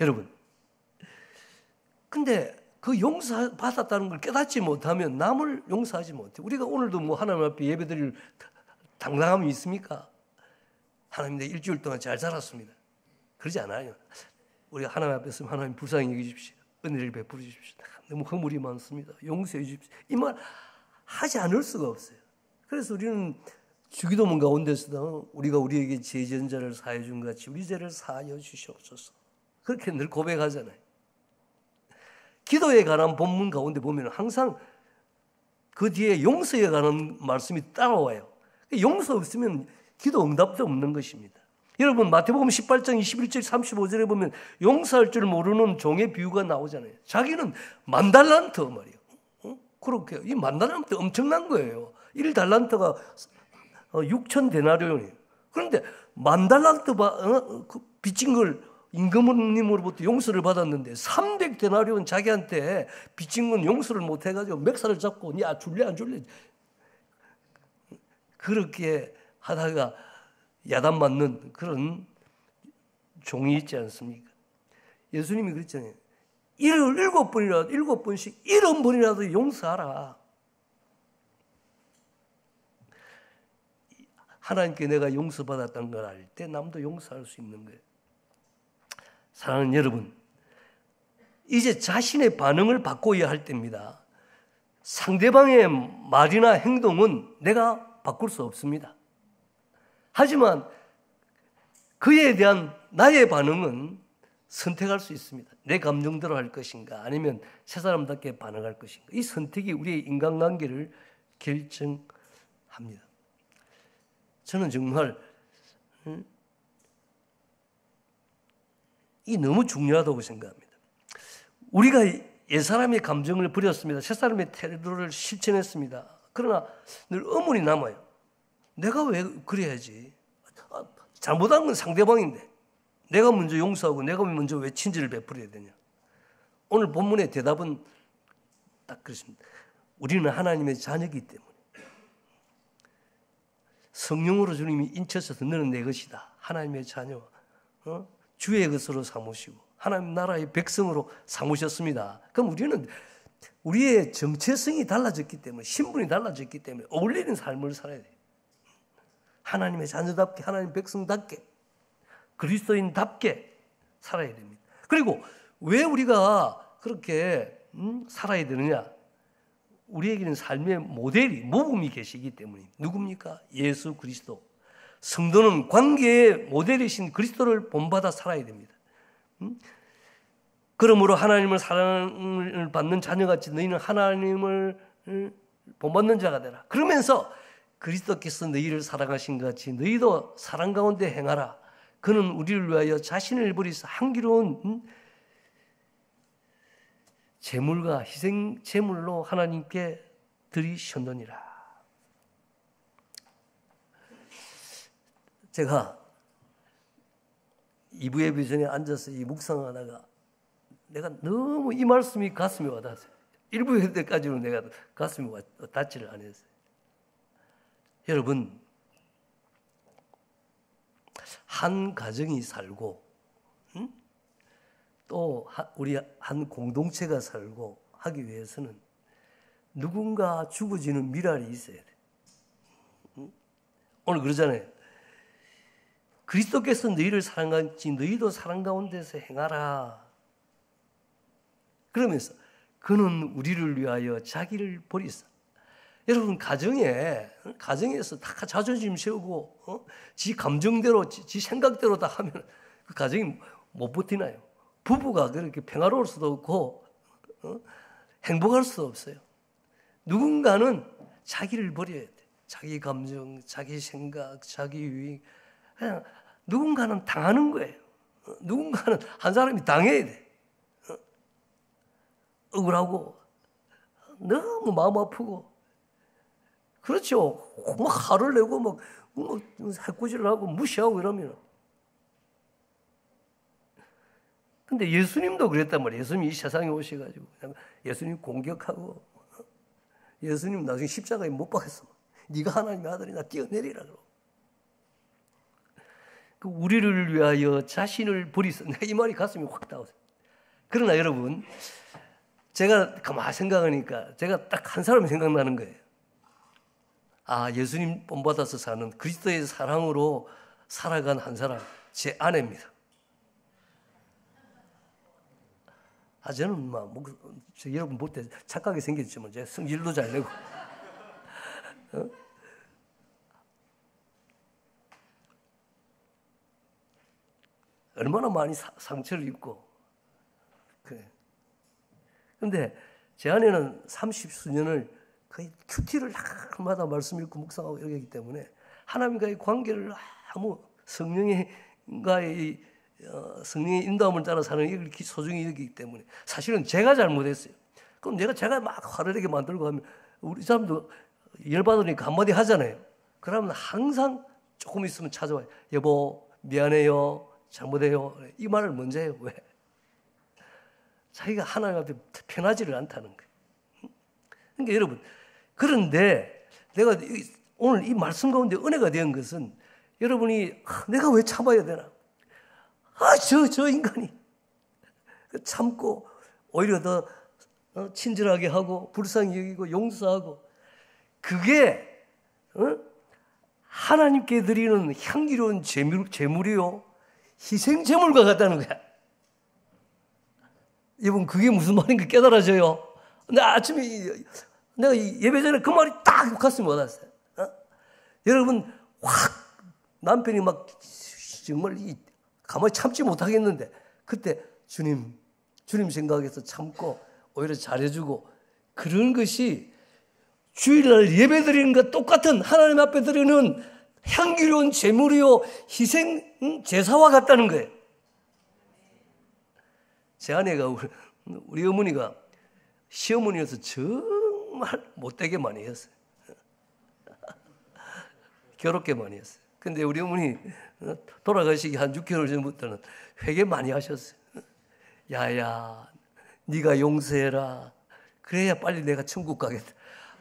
여러분, 근데 그 용서받았다는 걸 깨닫지 못하면 남을 용서하지 못해. 우리가 오늘도 뭐 하나님 앞에 예배드릴 당당함이 있습니까? 하나님 내 일주일 동안 잘 살았습니다. 그러지 않아요. 우리가 하나님 앞에 있으면 하나님 불쌍히 여기십시오. 은혜를 베풀어 주십시오. 너무 허물이 많습니다. 용서해 주십시오. 이 말 하지 않을 수가 없어요. 그래서 우리는 주기도문 가운데서도 우리가 우리에게 죄지은 자를 사하여 준 같이 우리 죄를 사하여 주시옵소서. 그렇게 늘 고백하잖아요. 기도에 관한 본문 가운데 보면 항상 그 뒤에 용서에 관한 말씀이 따라와요. 용서 없으면 기도 응답도 없는 것입니다. 여러분 마태복음 18장 21절 35절에 보면 용서할 줄 모르는 종의 비유가 나오잖아요. 자기는 10,000달란트 말이에요. 그렇게 이 10,000달란트 엄청난 거예요. 1달란트가 6,000데나리온이에요. 그런데 10,000달란트 빚진 걸 임금님으로부터 용서를 받았는데 300데나리온 자기한테 빚진 건 용서를 못 해가지고 멱살을 잡고 야 줄래 안 줄래 그렇게 하다가 야단 맞는 그런 종이 있지 않습니까? 예수님이 그랬잖아요. 7번씩 70번이라도 용서하라. 하나님께 내가 용서받았다는 걸 알 때 남도 용서할 수 있는 거예요. 사랑하는 여러분, 이제 자신의 반응을 바꿔야 할 때입니다. 상대방의 말이나 행동은 내가 바꿀 수 없습니다. 하지만 그에 대한 나의 반응은 선택할 수 있습니다. 내 감정대로 할 것인가 아니면 새 사람답게 반응할 것인가. 이 선택이 우리의 인간관계를 결정합니다. 저는 정말 이 너무 중요하다고 생각합니다. 우리가 옛사람의 감정을 버렸습니다. 새사람의 태도를 실천했습니다. 그러나 늘 의문이 남아요. 내가 왜 그래야지? 잘못한 건 상대방인데 내가 먼저 용서하고 내가 먼저 왜 친절을 베풀어야 되냐? 오늘 본문의 대답은 딱 그렇습니다. 우리는 하나님의 자녀이기 때문에 성령으로 주님이 인쳐서 너는 내 것이다. 하나님의 자녀, 주의 것으로 삼으시고 하나님 나라의 백성으로 삼으셨습니다. 그럼 우리는 우리의 정체성이 달라졌기 때문에 신분이 달라졌기 때문에 어울리는 삶을 살아야 돼요. 하나님의 자녀답게 하나님 백성답게 그리스도인답게 살아야 됩니다. 그리고 왜 우리가 그렇게 살아야 되느냐? 우리에게는 삶의 모범이 계시기 때문에 누굽니까? 예수 그리스도. 성도는 관계의 모델이신 그리스도를 본받아 살아야 됩니다. 그러므로 하나님을 사랑을 받는 자녀같이 너희는 하나님을 본받는 자가 되라. 그러면서 그리스도께서 너희를 사랑하신 것 같이 너희도 사랑 가운데 행하라. 그는 우리를 위하여 자신을 버리사 향기로운 제물과 희생 제물로 하나님께 드리셨느니라. 제가 2부 예배 전에 앉아서 이 묵상하다가 내가 너무 이 말씀이 가슴에 와닿았어요. 1부 예배 때까지는 내가 가슴이 닿지를 않았어요. 여러분, 한 가정이 살고 또 우리 한 공동체가 살고 하기 위해서는 누군가 죽어지는 미랄이 있어야 돼. 오늘 그러잖아요. 그리스도께서 너희를 사랑하지 너희도 사랑 가운데서 행하라. 그러면서 그는 우리를 위하여 자기를 버리사. 여러분 가정에서 다 자존심 세우고 지 감정대로 지 생각대로 다 하면 그 가정이 못 버티나요? 부부가 그렇게 평화로울 수도 없고 행복할 수도 없어요. 누군가는 자기를 버려야 돼. 자기 감정, 자기 생각, 자기 유익. 그냥 누군가는 당하는 거예요. 누군가는 한 사람이 당해야 돼. 억울하고 너무 마음 아프고 그렇죠. 막 화를 내고 막 해코지를 하고 무시하고 이러면. 근데 예수님도 그랬단 말이에요. 예수님이 이 세상에 오셔가지고 예수님 공격하고 예수님 나중에 십자가에 못 박았어. 네가 하나님의 아들이나 뛰어내리라 그러고. 우리를 위하여 자신을 버리사. 이 말이 가슴이 확 닿았어요. 그러나 여러분, 제가 가만히 생각하니까 제가 딱 한 사람이 생각나는 거예요. 아, 예수님 본받아서 사는 그리스도의 사랑으로 살아간 한 사람, 제 아내입니다. 아, 저는 여러분 볼 때 착하게 생겼지만 제가 성질도 잘 내고. 얼마나 많이 상처를 입고. 그래. 근데 제 아내는 30수년을 거의 큐티를 날마다 말씀 읽고 묵상하고 이러기 때문에 하나님과의 관계를 아무 성령의 인도함을 따라 사는 이걸 소중히 여기기 때문에 사실은 제가 잘못했어요. 그럼 제가 막 화를 내게 만들고 하면 우리 사람도 열받으니까 한마디 하잖아요. 그러면 항상 조금 있으면 찾아와요. 여보 미안해요. 잘못해요. 이 말을 먼저 해요. 왜? 자기가 하나님 앞에 편하지를 않다는 거예요. 그러니까 여러분, 그런데 내가 오늘 이 말씀 가운데 은혜가 된 것은 여러분이 내가 왜 참아야 되나? 저 인간이 참고 오히려 더 친절하게 하고 불쌍히 여기고 용서하고 그게 하나님께 드리는 향기로운 제물이요 희생제물과 같다는 거야. 여러분 그게 무슨 말인가 깨달아져요. 근데 아침에 내가 예배 전에 그 말이 딱 가슴에 와닿았어요. 여러분 확 남편이 막 정말 가만히 참지 못하겠는데 그때 주님 생각해서 참고 오히려 잘해주고 그런 것이 주일날 예배 드리는 것과 똑같은 하나님 앞에 드리는 향기로운 제물이요 희생 제사와 같다는 거예요. 제 아내가 우리 어머니가 시어머니여서 정말 못되게 많이 했어요. 괴롭게 많이 했어요. 근데 우리 어머니 돌아가시기 한 6개월 전부터는 회개 많이 하셨어요. 야야 네가 용서해라. 그래야 빨리 내가 천국 가겠다.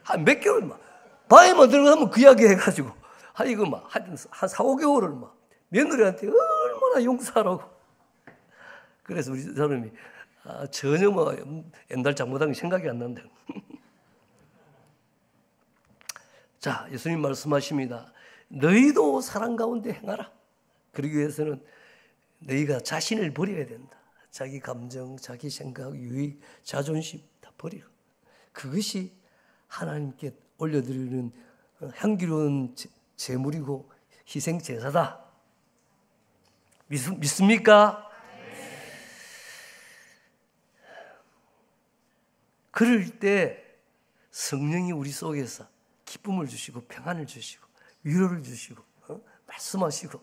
한 몇 개월 막 밤에만 들어가면 그 이야기 해가지고 이거 막 한 4, 5개월을 막 며느리한테 얼마나 용서하라고. 그래서 우리 사람이 전혀 옛날 잘못한 게 생각이 안 난다. 자, 예수님 말씀하십니다. 너희도 사랑 가운데 행하라. 그러기 위해서는 너희가 자신을 버려야 된다. 자기 감정, 자기 생각, 유익, 자존심 다 버리고. 그것이 하나님께 올려드리는 향기로운 제물이고 희생 제사다. 믿습니까? 그럴 때 성령이 우리 속에서 기쁨을 주시고 평안을 주시고 위로를 주시고 말씀하시고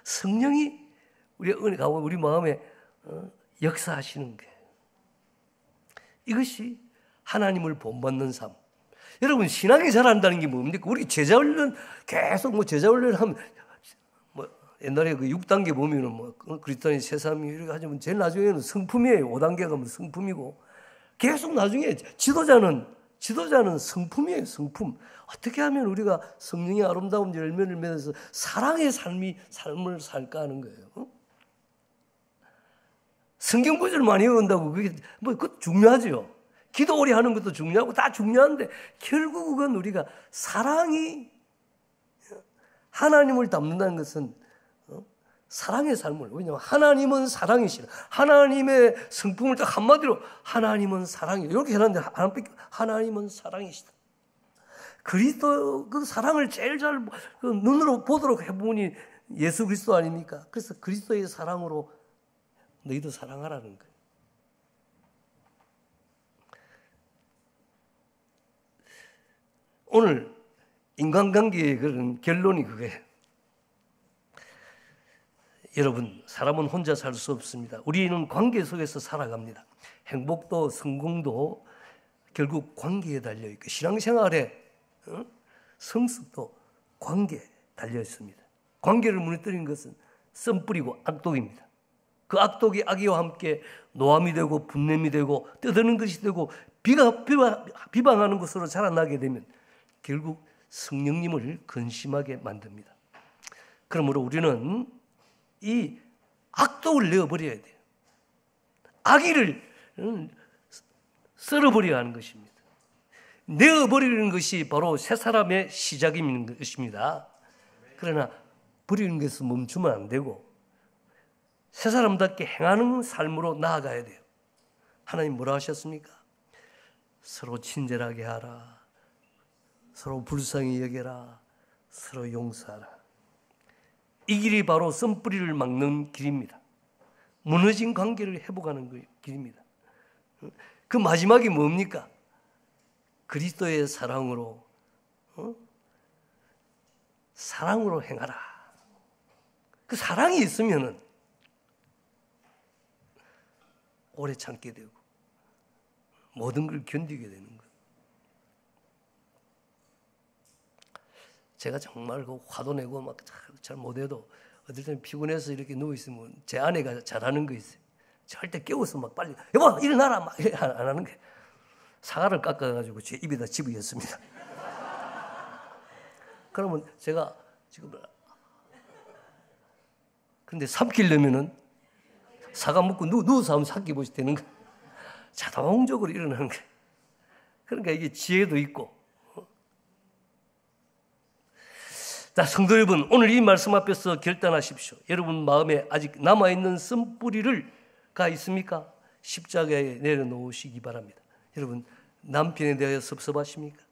성령이 우리 마음에 역사하시는 거예요. 이것이 하나님을 본받는 삶. 여러분 신앙이 잘한다는 게 뭡니까? 우리 제자 훈련 계속 제자 훈련 하면 옛날에 그 6단계 보면은 그리스도인이 새삼이 이렇게 하지만 제일 나중에는 성품이에요. 5단계 가면 성품이고 계속 나중에 지도자는 성품이에요. 성품. 어떻게 하면 우리가 성령의 아름다운 열매를 맺어서 사랑의 삶을 살까 하는 거예요. 성경 구절 많이 외운다고 그게 뭐 그것도 중요하죠. 기도 오래 하는 것도 중요하고 다 중요한데 결국은 우리가 사랑이 하나님을 닮는다는 것은 사랑의 삶을, 왜냐하면 하나님은 사랑이시라. 하나님의 성품을 딱 한마디로 하나님은 사랑이에요. 이렇게 해놨는데 하나님은 사랑이시다. 그리스도 그 사랑을 제일 잘 눈으로 보도록 해보니 예수 그리스도 아닙니까? 그래서 그리스도의 사랑으로 너희도 사랑하라는 거예요. 오늘 인간관계의 그런 결론이 그거예요. 여러분, 사람은 혼자 살 수 없습니다. 우리는 관계 속에서 살아갑니다. 행복도 성공도 결국 관계에 달려있고 신앙생활의 성숙도 관계에 달려있습니다. 관계를 무너뜨리는 것은 썸뿌리고 악독입니다. 그 악독이 악의와 함께 노함이 되고 분냄이 되고 떠드는 것이 되고 비방하는 것으로 자라나게 되면 결국 성령님을 근심하게 만듭니다. 그러므로 우리는 이 악독을 내어버려야 돼요. 악의를 썰어버려야 하는 것입니다. 내어버리는 것이 바로 새 사람의 시작인 것입니다. 그러나 버리는 것은 멈추면 안 되고 새 사람답게 행하는 삶으로 나아가야 돼요. 하나님 뭐라 하셨습니까? 서로 친절하게 하라. 서로 불쌍히 여겨라. 서로 용서하라. 이 길이 바로 썸뿌리를 막는 길입니다. 무너진 관계를 회복하는 길입니다. 그 마지막이 뭡니까? 그리스도의 사랑으로 사랑으로 행하라. 그 사랑이 있으면은 오래 참게 되고 모든 걸 견디게 되는 거예요. 제가 정말 그 화도 내고 막 잘 못해도 어떨 때는 피곤해서 이렇게 누워있으면 제 아내가 잘하는 거 있어요. 절대 깨워서 막 빨리 여보 일어나라 막 안 하는 게 사과를 깎아가지고 제 입에다 집어였습니다. 그러면 제가 지금 근데 삼키려면은 사과 먹고 누워서 하면 삼키보시 되는 거 자동적으로 일어나는 거예요. 그러니까 이게 지혜도 있고. 자, 성도 여러분, 오늘 이 말씀 앞에서 결단하십시오. 여러분 마음에 아직 남아있는 쓴뿌리가 있습니까? 십자가에 내려놓으시기 바랍니다. 여러분, 남편에 대하여 섭섭하십니까?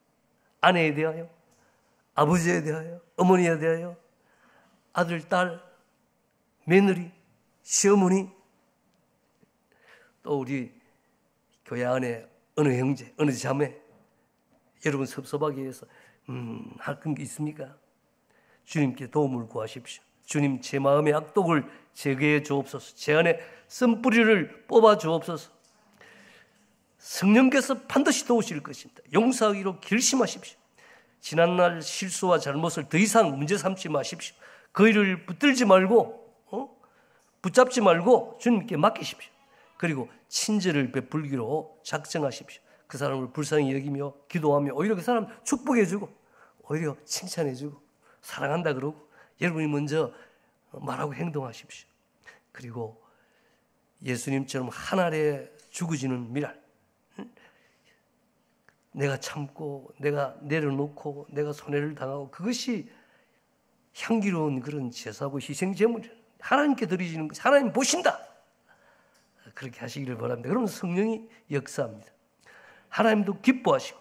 아내에 대하여? 아버지에 대하여? 어머니에 대하여? 아들, 딸, 며느리, 시어머니? 또 우리 교회 안에 어느 형제, 어느 자매? 여러분 섭섭하게 해서 할 건 게 있습니까? 주님께 도움을 구하십시오. 주님, 제 마음의 악독을 제거해 주옵소서. 제 안에 쓴뿌리를 뽑아 주옵소서. 성령께서 반드시 도우실 것입니다. 용서하기로 결심하십시오. 지난날 실수와 잘못을 더 이상 문제 삼지 마십시오. 그 일을 붙들지 말고 붙잡지 말고 주님께 맡기십시오. 그리고 친절을 베풀기로 작정하십시오. 그 사람을 불쌍히 여기며 기도하며 오히려 그 사람 축복해 주고 오히려 칭찬해 주고 사랑한다 그러고 여러분이 먼저 말하고 행동하십시오. 그리고 예수님처럼 한 알에 죽어지는 미랄, 내가 참고 내가 내려놓고 내가 손해를 당하고 그것이 향기로운 그런 제사고 희생제물이에요. 하나님께 드리지는 것이 하나님 보신다. 그렇게 하시기를 바랍니다. 그러면 성령이 역사합니다. 하나님도 기뻐하시고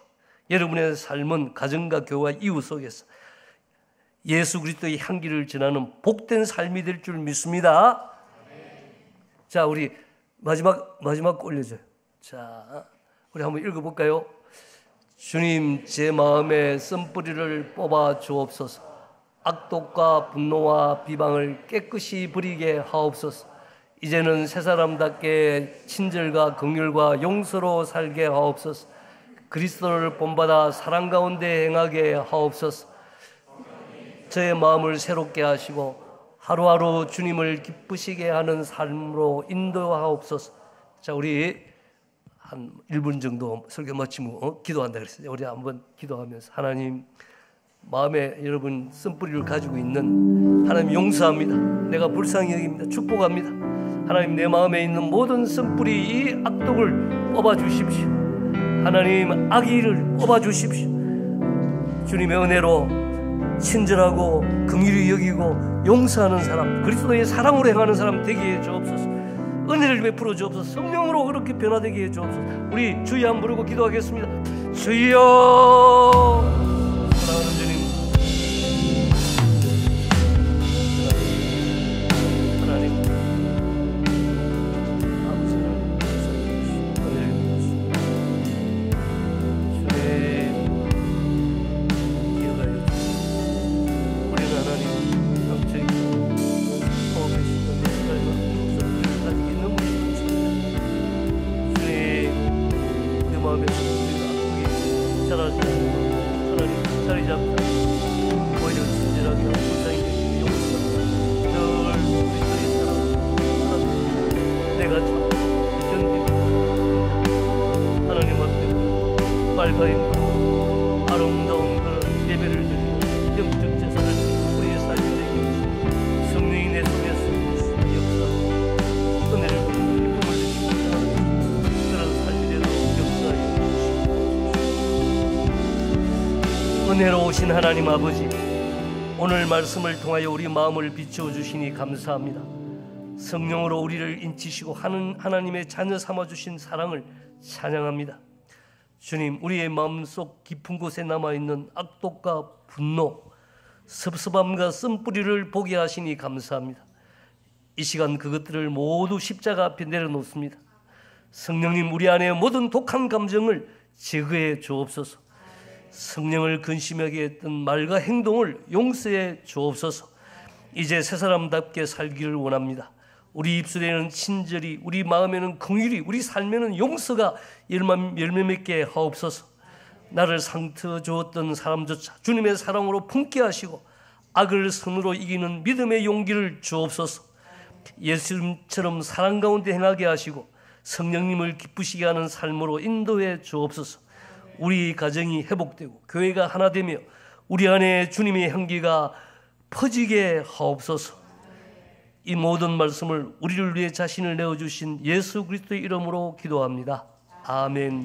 여러분의 삶은 가정과 교회와 이웃 속에서 예수 그리스도의 향기를 전하는 복된 삶이 될 줄 믿습니다. 자, 우리 마지막 거 올려줘요. 자, 우리 한번 읽어볼까요? 주님, 제 마음에 쓴뿌리를 뽑아 주옵소서. 악독과 분노와 비방을 깨끗이 버리게 하옵소서. 이제는 새 사람답게 친절과 긍휼과 용서로 살게 하옵소서. 그리스도를 본받아 사랑 가운데 행하게 하옵소서. 저의 마음을 새롭게 하시고 하루하루 주님을 기쁘시게 하는 삶으로 인도하옵소서. 자, 우리 한 1분 정도 설교 마치고 기도한다 그랬어요. 우리 한번 기도하면서 하나님, 마음에 여러분 쓴뿌리를 가지고 있는 하나님 용서합니다. 내가 불쌍히 여깁니다. 축복합니다. 하나님, 내 마음에 있는 모든 쓴뿌리 이 악독을 뽑아주십시오. 하나님, 악의를 뽑아주십시오. 주님의 은혜로 친절하고 긍휼히 여기고 용서하는 사람, 그리스도의 사랑으로 행하는 사람 되게 해 주옵소서. 은혜를 베풀어 주옵소서. 성령으로 그렇게 변화되게 해 주옵소서. 우리 주여 한번 부르고 기도하겠습니다. 주여. 사랑하는 주님, 하나님, 아버지는 은혜를 베푸시고 주의 기억하여 주시고, 우리는 하나님 영적인 마음의 시간에 시간과 용서를 가지고 있는 것입니다. 주님, 우리 마음에서 우리가 악하게 자라지 않고 하나님 자리 잡자 오히려 친절하게 하고 불쌍히 여기고 용서하고 늘 우리들의 사랑 하나님, 내가 참 견디고 하나님 앞에 밝아 있고 아름다운 그런 예배를 드리고 영적 제사를 드리고 우리의 삶이 되게 하시고 성령이 내 속에서 역사하고 은혜를 받고 기쁨을 주시고 그런 삶이 되도록 역사하여 주시고, 은혜로우신 하나님 아버지, 오늘 말씀을 통하여 우리 마음을 비추어 주시니 감사합니다. 성령으로 우리를 인치시고 하나님의 자녀 삼아 주신 사랑을 찬양합니다. 주님, 우리의 마음속 깊은 곳에 남아있는 악독과 분노, 섭섭함과 쓴뿌리를 보게 하시니 감사합니다. 이 시간 그것들을 모두 십자가 앞에 내려놓습니다. 성령님, 우리 안에 모든 독한 감정을 제거해 주옵소서. 성령을 근심하게 했던 말과 행동을 용서해 주옵소서. 이제 새 사람답게 살기를 원합니다. 우리 입술에는 친절이, 우리 마음에는 긍휼이, 우리 삶에는 용서가 열매 맺게 하옵소서. 나를 상처 주었던 사람조차 주님의 사랑으로 품게 하시고 악을 선으로 이기는 믿음의 용기를 주옵소서. 예수님처럼 사랑 가운데 행하게 하시고 성령님을 기쁘시게 하는 삶으로 인도해 주옵소서. 우리 가정이 회복되고 교회가 하나 되며 우리 안에 주님의 향기가 퍼지게 하옵소서. 이 모든 말씀을 우리를 위해 자신을 내어주신 예수 그리스도의 이름으로 기도합니다. 아멘.